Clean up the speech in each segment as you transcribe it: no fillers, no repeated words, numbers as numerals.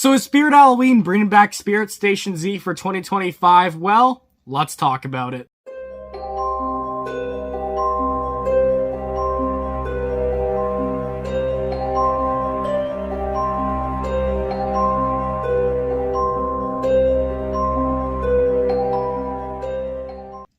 So is Spirit Halloween bringing back Spirit Station Z for 2025? Well, let's talk about it.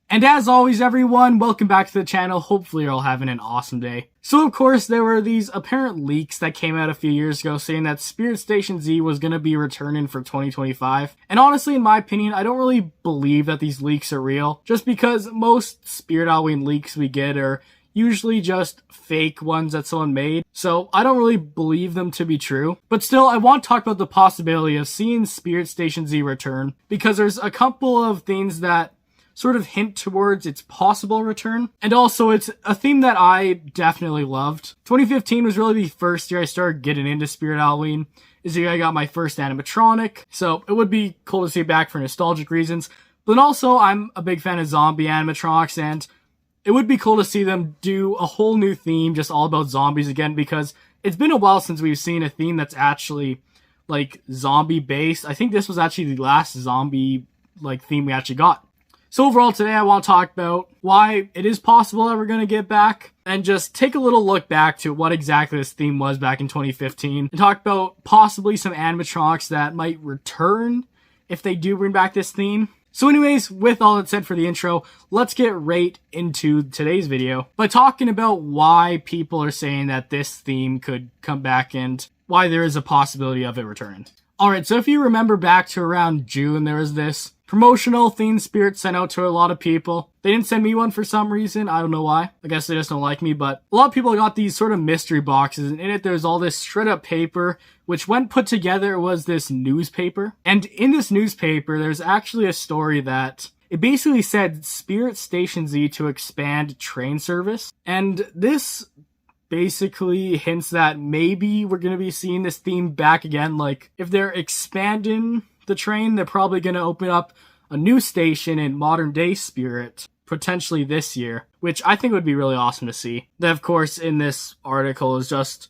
And as always, everyone, welcome back to the channel. Hopefully you're all having an awesome day. So of course, there were these apparent leaks that came out a few years ago saying that Spirit Station Z was going to be returning for 2025. And honestly, in my opinion, I don't really believe that these leaks are real, just because most Spirit Halloween leaks we get are usually just fake ones that someone made. So I don't really believe them to be true. But still, I want to talk about the possibility of seeing Spirit Station Z return, because there's a couple of things that sort of hint towards its possible return. And also, it's a theme that I definitely loved. 2015 was really the first year I started getting into Spirit Halloween. Is the year I got my first animatronic, so it would be cool to see it back for nostalgic reasons. But then also, I'm a big fan of zombie animatronics, and it would be cool to see them do a whole new theme just all about zombies again, because it's been a while since we've seen a theme that's actually, like, zombie-based. I think this was actually the last zombie, like, theme we actually got. So overall today I want to talk about why it is possible that we're going to get back, and just take a little look back to what exactly this theme was back in 2015, and talk about possibly some animatronics that might return if they do bring back this theme. So anyways, with all that said for the intro, let's get right into today's video by talking about why people are saying that this theme could come back and why there is a possibility of it returning. Alright, so if you remember back to around June, there was this promotional theme Spirit sent out to a lot of people. They didn't send me one for some reason. I don't know why. I guess they just don't like me. But a lot of people got these sort of mystery boxes. And in it, there's all this shred up paper, which when put together was this newspaper. And in this newspaper, there's actually a story that it basically said Spirit Station Z to expand train service. And this basically hints that maybe we're going to be seeing this theme back again. Like, if they're expanding the train, they're probably going to open up a new station in modern day Spirit, potentially this year, which I think would be really awesome to see. Then, of course, in this article is just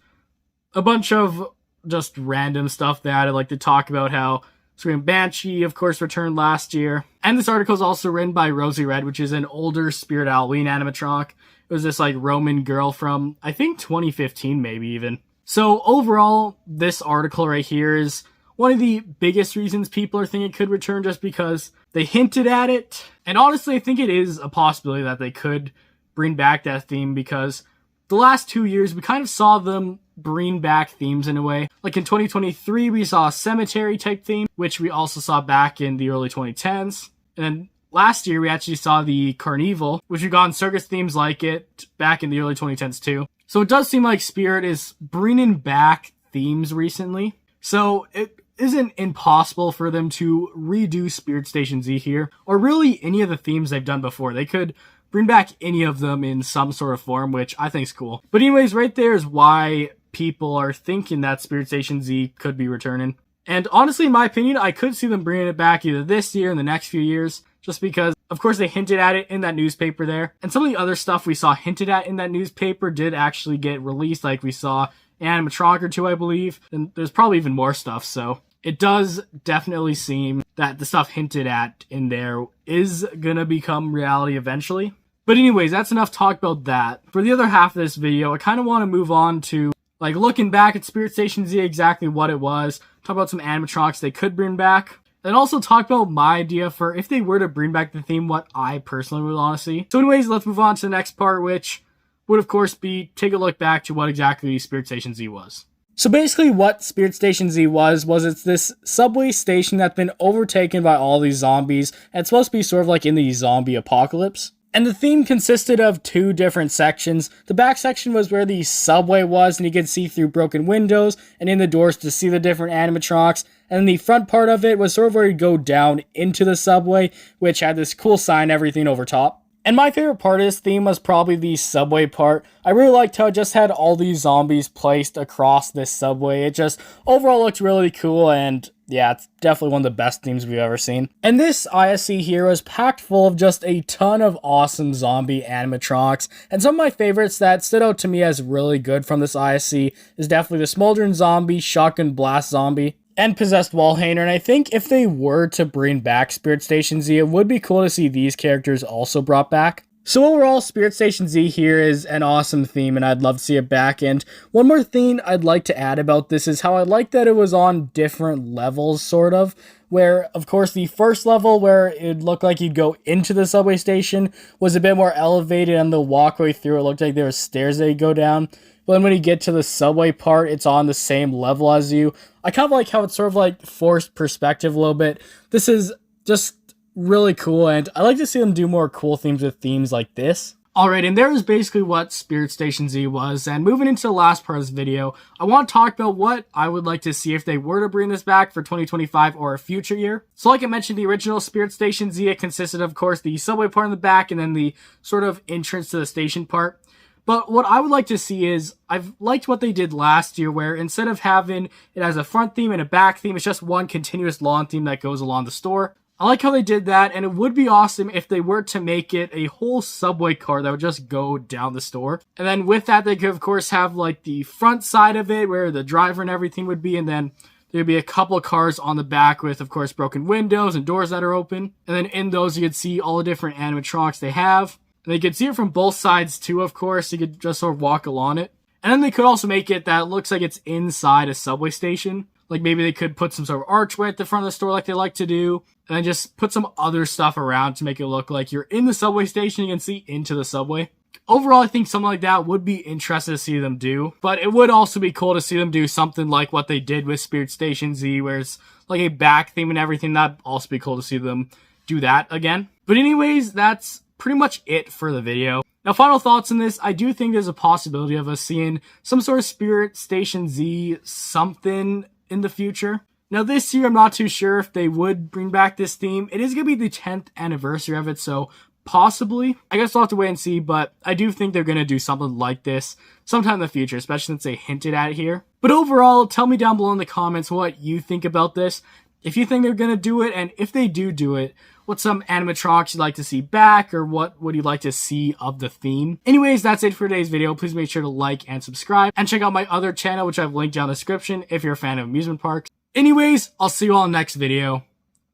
a bunch of just random stuff they added, like to talk about how Scream Banshee, of course, returned last year. And this article is also written by Rosie Red, which is an older Spirit Halloween animatronic. It was this, like, Roman girl from, I think, 2015, maybe even. So, overall, this article right here is one of the biggest reasons people are thinking it could return, just because they hinted at it. And honestly, I think it is a possibility that they could bring back that theme, because the last 2 years, we kind of saw them bring back themes in a way. Like in 2023, we saw a cemetery type theme, which we also saw back in the early 2010s. And then last year, we actually saw the Carnival, which we got in circus themes like it back in the early 2010s too. So it does seem like Spirit is bringing back themes recently. So it isn't impossible for them to redo Spirit Station Z here, or really any of the themes they've done before. They could bring back any of them in some sort of form, which I think is cool. But anyways, right there is why people are thinking that Spirit Station Z could be returning. And honestly, in my opinion, I could see them bringing it back either this year or in the next few years, just because, of course, they hinted at it in that newspaper there. And some of the other stuff we saw hinted at in that newspaper did actually get released, like we saw an animatronic or two, I believe. And there's probably even more stuff, so it does definitely seem that the stuff hinted at in there is gonna become reality eventually. But anyways, that's enough talk about that. For the other half of this video, I kind of want to move on to, like, looking back at Spirit Station Z, exactly what it was, talk about some animatronics they could bring back, and also talk about my idea for if they were to bring back the theme, what I personally would want to see. So anyways, let's move on to the next part, which would of course be take a look back to what exactly Spirit Station Z was. So basically what Spirit Station Z was it's this subway station that's been overtaken by all these zombies, and it's supposed to be sort of like in the zombie apocalypse. And the theme consisted of two different sections. The back section was where the subway was, and you could see through broken windows and in the doors to see the different animatronics. And then the front part of it was sort of where you go down into the subway, which had this cool sign, everything over top. And my favorite part of this theme was probably the subway part. I really liked how it just had all these zombies placed across this subway. It just overall looked really cool, and yeah, it's definitely one of the best themes we've ever seen. And this I.S.E here was packed full of just a ton of awesome zombie animatronics. And some of my favorites that stood out to me as really good from this I.S.E is definitely the Smoldering Zombie, Shotgun Blast Zombie. and Possessed Wallhanger, and I think if they were to bring back Spirit Station Z, it would be cool to see these characters also brought back. So overall, Spirit Station Z here is an awesome theme, and I'd love to see it back. And one more thing I'd like to add about this is how I like that it was on different levels, sort of. Where, of course, the first level, where it looked like you'd go into the subway station, was a bit more elevated, and the walkway through it looked like there were stairs that you go down. But then when you get to the subway part, it's on the same level as you. I kind of like how it's sort of like forced perspective a little bit. This is just really cool, and I like to see them do more cool themes with themes like this. Alright, and there is basically what Spirit Station Z was, and moving into the last part of this video, I want to talk about what I would like to see if they were to bring this back for 2025 or a future year. So like I mentioned, the original Spirit Station Z, it consisted of course the subway part in the back, and then the sort of entrance to the station part. But what I would like to see is, I've liked what they did last year, where instead of having it as a front theme and a back theme, it's just one continuous lawn theme that goes along the store. I like how they did that, and it would be awesome if they were to make it a whole subway car that would just go down the store. And then with that, they could of course have like the front side of it where the driver and everything would be, and then there'd be a couple of cars on the back with of course broken windows and doors that are open. And then in those you could see all the different animatronics they have. And they could see it from both sides too, of course. You could just sort of walk along it. And then they could also make it that it looks like it's inside a subway station. Like maybe they could put some sort of archway at the front of the store like they like to do. And then just put some other stuff around to make it look like you're in the subway station. You can see into the subway. Overall, I think something like that would be interesting to see them do. But it would also be cool to see them do something like what they did with Spirit Station Z, where it's like a back theme and everything. That'd also be cool to see them do that again. But anyways, that's pretty much it for the video. Now, final thoughts on this. I do think there's a possibility of us seeing some sort of Spirit Station Z something in the future. Now, this year, I'm not too sure if they would bring back this theme. It is going to be the 10th anniversary of it, so possibly. I guess we'll have to wait and see, but I do think they're going to do something like this sometime in the future, especially since they hinted at it here. But overall, tell me down below in the comments what you think about this. If you think they're going to do it, and if they do it, what's some animatronics you'd like to see back, or what would you like to see of the theme? Anyways, that's it for today's video. Please make sure to like and subscribe, and check out my other channel, which I've linked down in the description if you're a fan of amusement parks. Anyways, I'll see you all in the next video.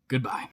Goodbye.